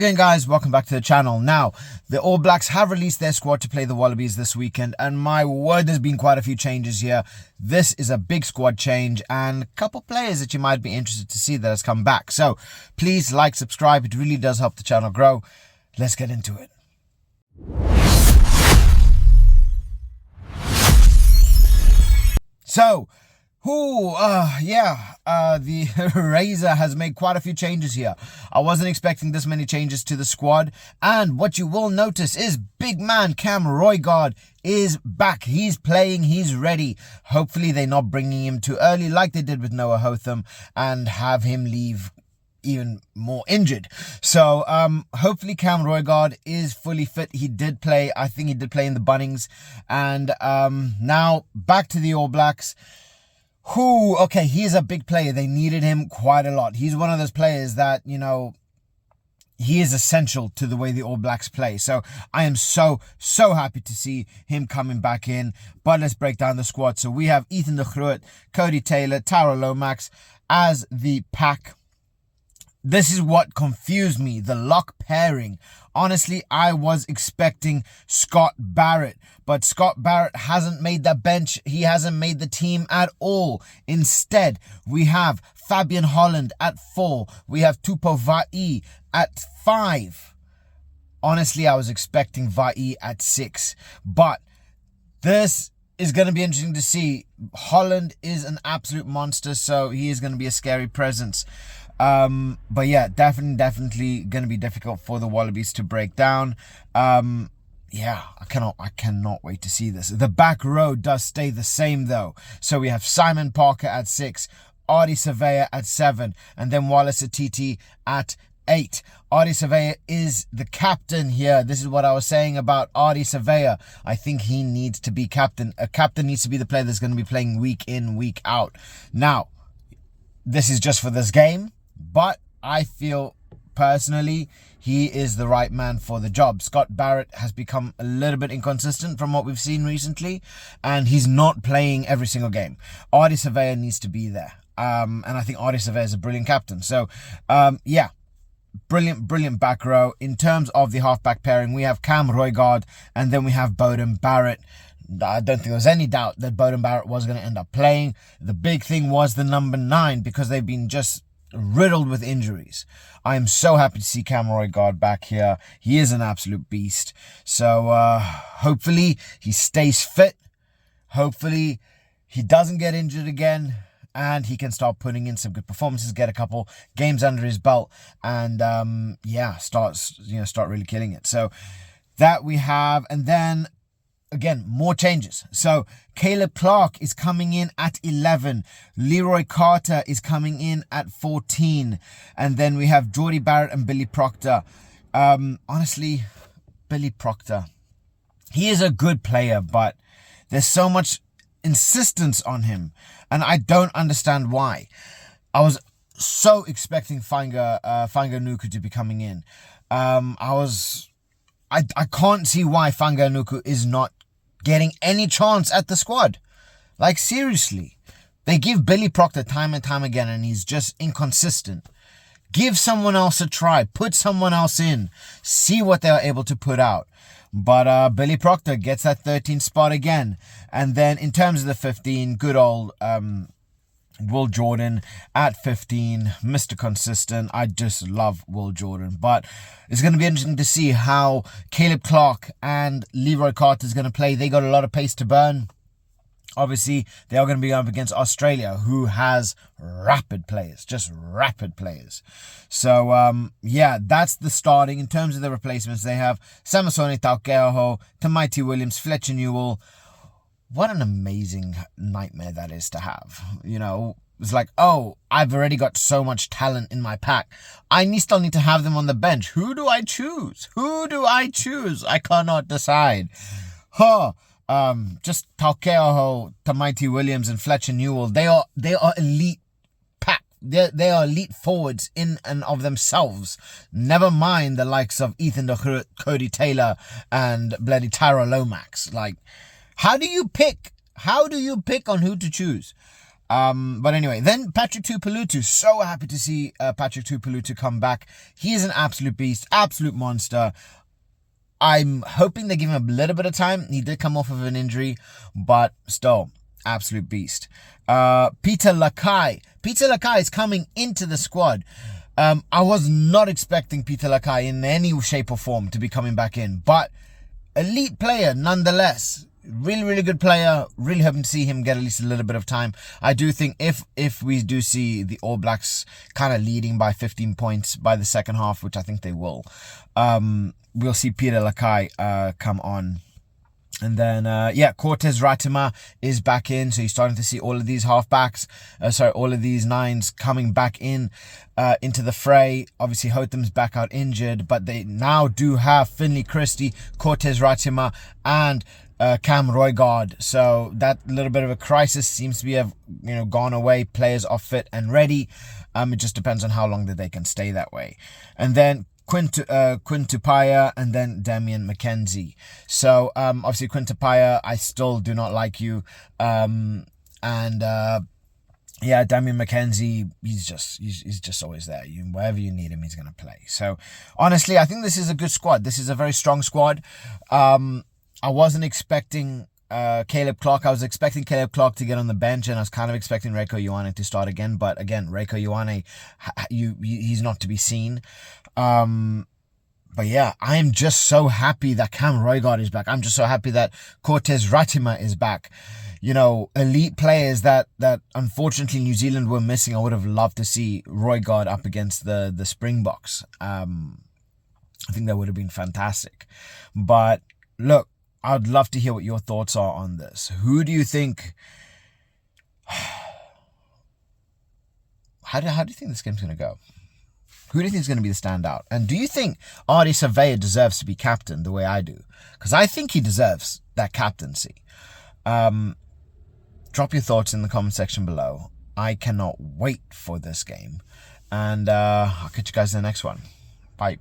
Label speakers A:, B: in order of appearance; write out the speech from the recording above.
A: Again guys, welcome back to the channel. Now, the All Blacks have released their squad to play the Wallabies this weekend, and my word, there's been quite a few changes here. This is a big squad change and a couple players that you might be interested to see that has come back. So please like, subscribe, it really does help the channel grow. Let's get into it. So, the Razor has made quite a few changes here. I wasn't expecting this many changes to the squad. And what you will notice is big man Cam Roigard is back. He's playing, he's ready. Hopefully they're not bringing him too early like they did with Noah Hotham and have him leave even more injured. So hopefully Cam Roigard is fully fit. He did play, I think he did play in the Bunnings. And now back to the All Blacks. Okay, he's a big player. They needed him quite a lot. He's one of those players that, you know, he is essential to the way the All Blacks play. So I am so happy to see him coming back in. But let's break down the squad. So we have Ethan de Groot, Cody Taylor, Tara Lomax as the pack. This is what confused me, the lock pairing. Honestly, I was expecting Scott Barrett, but Scott Barrett hasn't made the bench. He hasn't made the team at all. Instead, we have Fabian Holland at 4. We have Tupou Vaa'i at 5. Honestly, I was expecting Vaa'i at 6, but this is going to be interesting to see. Holland is an absolute monster, so he is going to be a scary presence. But yeah, definitely going to be difficult for the Wallabies to break down. Yeah, I cannot wait to see this. The back row does stay the same though. So we have Simon Parker at 6, Ardie Savea at 7, and then Wallace Sititi at 8. Ardie Savea is the captain here. This is what I was saying about Ardie Savea. I think he needs to be captain. A captain needs to be the player that's going to be playing week in, week out. Now, this is just for this game, but I feel personally he is the right man for the job. Scott Barrett has become a little bit inconsistent from what we've seen recently, and he's not playing every single game. Ardie Savea needs to be there. And I think Ardie Savea is a brilliant captain. So, yeah. Brilliant back row. In terms of the halfback pairing, we have Cam Roigard and then we have Beauden Barrett. I don't think there was any doubt that Beauden Barrett was going to end up playing. The big thing was the number 9 because they've been just riddled with injuries. I am so happy to see Cam Roigard back here. He is an absolute beast. So hopefully he stays fit. Hopefully he doesn't get injured again. And he can start putting in some good performances, get a couple games under his belt, and yeah, start really killing it. So that we have, and then again more changes. So Clarke is coming in at 11. Leroy Carter is coming in at 14, and then we have Jordie Barrett and Billy Proctor. Honestly, Billy Proctor, he is a good player, but there's so much insistence on him, and I don't understand why. I was so expecting Fainga Nuku to be coming in. I can't see why Fainga Nuku is not getting any chance at the squad. Like, seriously, they give Billy Proctor time and time again, and he's just inconsistent. Give someone else a try, put someone else in, see what they are able to put out. But Billy Proctor gets that 13th spot again. And then in terms of the 15, good old Will Jordan at 15, Mr. Consistent. I just love Will Jordan. But it's going to be interesting to see how Clarke and Leroy Carter is going to play. They got a lot of pace to burn. Obviously, they are going to be up against Australia, who has rapid players, just rapid players. So, yeah, that's the starting. In terms of the replacements, they have Samisoni Taukei'aho, Tamaiti Williams, Fletcher Newell. What an amazing nightmare that is to have. You know, it's like, oh, I've already got so much talent in my pack. I still need to have them on the bench. Who do I choose? I cannot decide. Just Taukei'aho, Tamaiti Williams, and Fletcher Newell. They are elite pack. They are elite forwards in and of themselves. Never mind the likes of Ethan de Groot, Cody Taylor, and bloody Tara Lomax. Like, how do you pick on who to choose? But anyway, then Patrick Tuipulotu. So happy to see Patrick Tuipulotu come back. He is an absolute beast, absolute monster. I'm hoping they give him a little bit of time. He did come off of an injury, but still, absolute beast. Peter Lakai. Peter Lakai is coming into the squad. I was not expecting Peter Lakai in any shape or form to be coming back in, but elite player nonetheless. Really, really good player. Really hoping to see him get at least a little bit of time. I do think if we do see the All Blacks kind of leading by 15 points by the second half, which I think they will, we'll see Peter Lakai come on. And then, Cortez Ratima is back in. So you're starting to see all of these halfbacks, all of these nines coming back in into the fray. Obviously, Hotham's back out injured, but they now do have Finlay Christie, Cortez Ratima, and Cam Roigard. So that little bit of a crisis seems to be gone away. Players are fit and ready. It just depends on how long that they can stay that way. And then Quinn Tupaia and then Damian McKenzie. So obviously Quinn Tupaia, I still do not like you. Damian McKenzie, he's just always there. Wherever you need him, he's gonna play. So honestly, I think this is a good squad. This is a very strong squad. I wasn't expecting Caleb Clarke. I was expecting Caleb Clarke to get on the bench, and I was kind of expecting Reiko Ioane to start again. But again, Reiko Ioane, he's not to be seen. But yeah, I am just so happy that Cam Roigard is back. I'm just so happy that Cortez Ratima is back. Elite players that unfortunately New Zealand were missing. I would have loved to see Roigard up against the Springboks. I think that would have been fantastic. But look, I'd love to hear what your thoughts are on this. Who do you think... How do you think this game's going to go? Who do you think is going to be the standout? And do you think Ardie Savea deserves to be captain the way I do? Because I think he deserves that captaincy. Drop your thoughts in the comment section below. I cannot wait for this game. And I'll catch you guys in the next one. Bye.